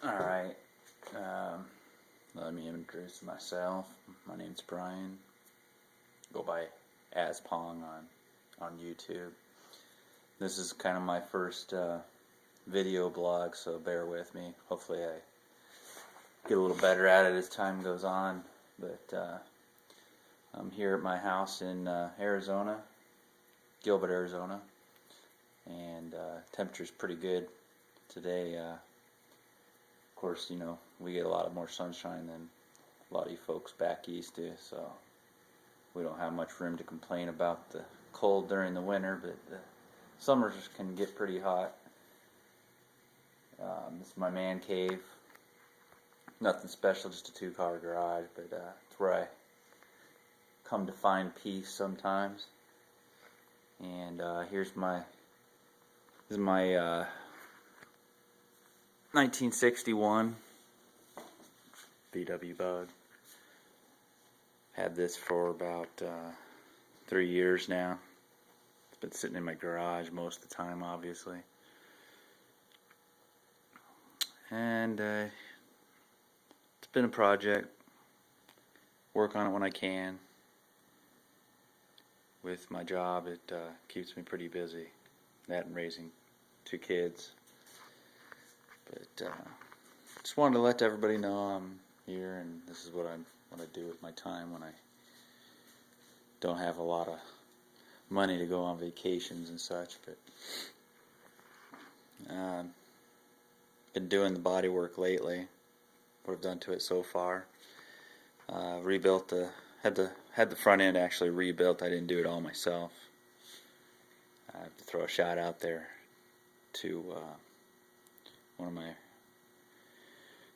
Alright, let me introduce myself. My name's Brian. Go by As Pong on YouTube. This is kind of my first video blog, so bear with me. Hopefully I get a little better at it as time goes on. But I'm here at my house in Arizona, Gilbert, Arizona, and temperature's pretty good today. Of course, you know, we get a lot more sunshine than a lot of you folks back east do, so we don't have much room to complain about the cold during the winter, but the summers can get pretty hot. This is my man cave. Nothing special, just a two-car garage, but it's where I come to find peace sometimes. And this is my 1961 VW Bug. Had this for about 3 years now. It's been sitting in my garage most of the time, obviously. And it's been a project. Work on it when I can. With my job, it keeps me pretty busy. That and raising 2 kids. But just wanted to let everybody know I'm here, and this is what I do with my time when I don't have a lot of money to go on vacations and such. But been doing the body work lately. What I've done to it so far. Rebuilt had the front end actually rebuilt. I didn't do it all myself. I have to throw a shout out there to one of my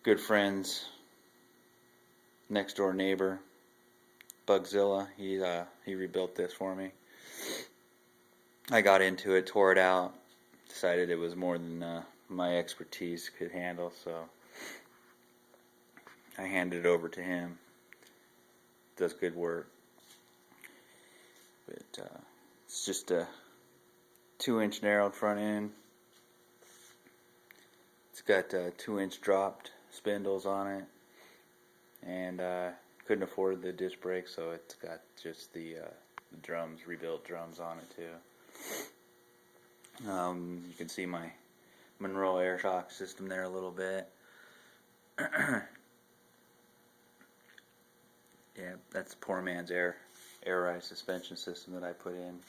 good friends, next door neighbor, Bugzilla. He rebuilt this for me. I got into it, tore it out, decided it was more than my expertise could handle, so I handed it over to him. Does good work. But it's just a 2-inch narrowed front end. It's got 2-inch dropped spindles on it, and couldn't afford the disc brake, so it's got just the drums, rebuilt drums on it too. You can see my Monroe air shock system there a little bit. Yeah, that's poor man's air ride suspension system that I put in.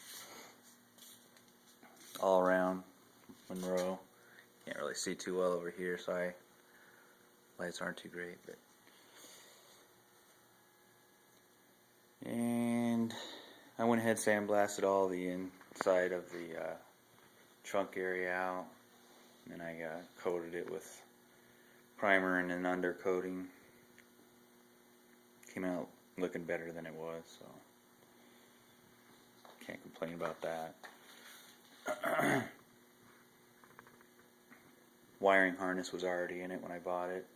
All around Monroe. Can't really see too well over here, so lights aren't too great. And I went ahead and sandblasted all the inside of the trunk area out, and I coated it with primer and an undercoating. Came out looking better than it was, so can't complain about that. Wiring harness was already in it when I bought it.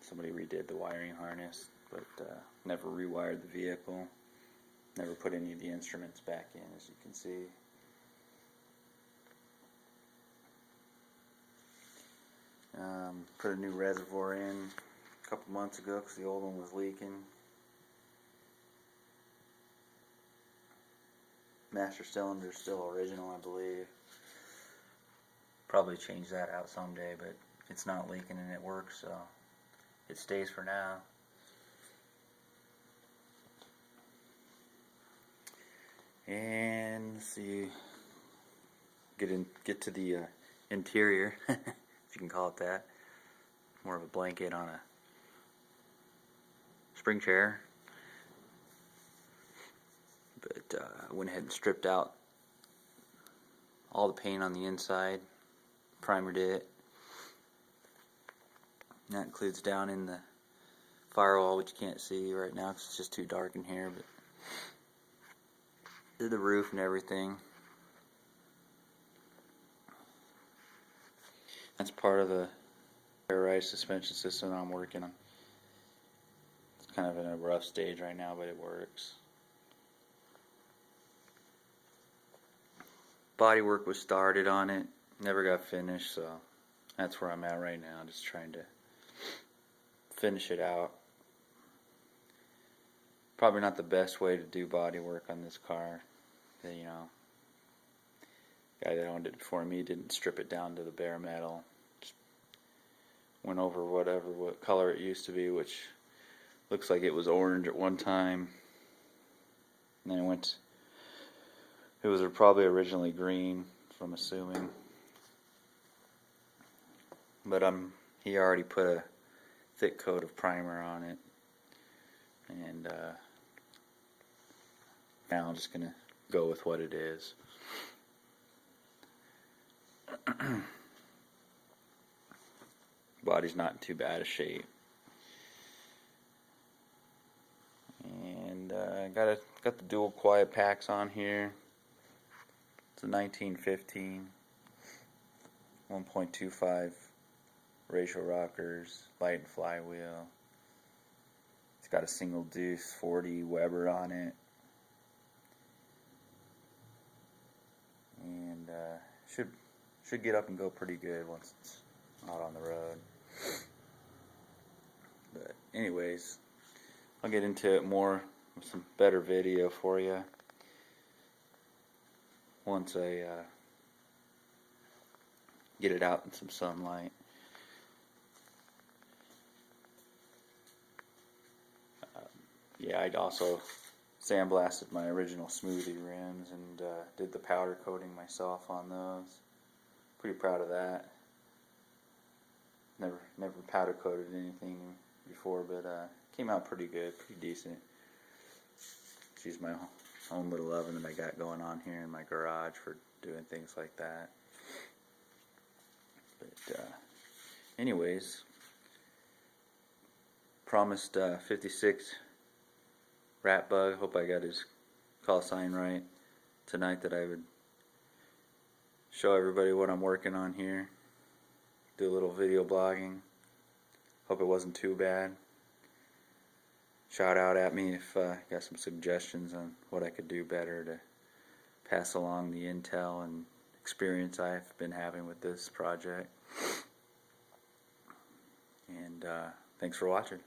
Somebody redid the wiring harness, but never rewired the vehicle. Never put any of the instruments back in, as you can see. Put a new reservoir in a couple months ago because the old one was leaking. Master cylinder is still original, I believe. Probably change that out someday, but it's not leaking and it works, so it stays for now. And let's see, get to the interior, if you can call it that. More of a blanket on a spring chair. But I went ahead and stripped out all the paint on the inside, primered it. And that includes down in the firewall, which you can't see right now because it's just too dark in here. But did the roof and everything. That's part of the air ride suspension system I'm working on. It's kind of in a rough stage right now, but it works. Body work was started on it, never got finished, so that's where I'm at right now, just trying to finish it out. Probably not the best way to do body work on this car. You know, guy that owned it before me didn't strip it down to the bare metal. Just went over what color it used to be, which looks like it was orange at one time. And then it was probably originally green, if I'm assuming. But he already put a thick coat of primer on it. And now I'm just going to go with what it is. Body's not in too bad a shape. And got the dual quiet packs on here. It's a 1915 1.25 ratio rockers, light and flywheel. It's got a single deuce 40 Weber on it. And should get up and go pretty good once it's not on the road. But anyways, I'll get into it more with some better video for you once I get it out in some sunlight. Yeah, I'd also sandblasted my original smoothie rims and did the powder coating myself on those. Pretty proud of that. Never powder coated anything before, but came out pretty good, pretty decent. Use my own little oven that I got going on here in my garage for doing things like that. But anyways, promised 56 Rat Bug. Hope I got his call sign right tonight, that I would show everybody what I'm working on here. Do a little video blogging. Hope it wasn't too bad. Shout out at me if you got some suggestions on what I could do better to pass along the intel and experience I've been having with this project. And thanks for watching.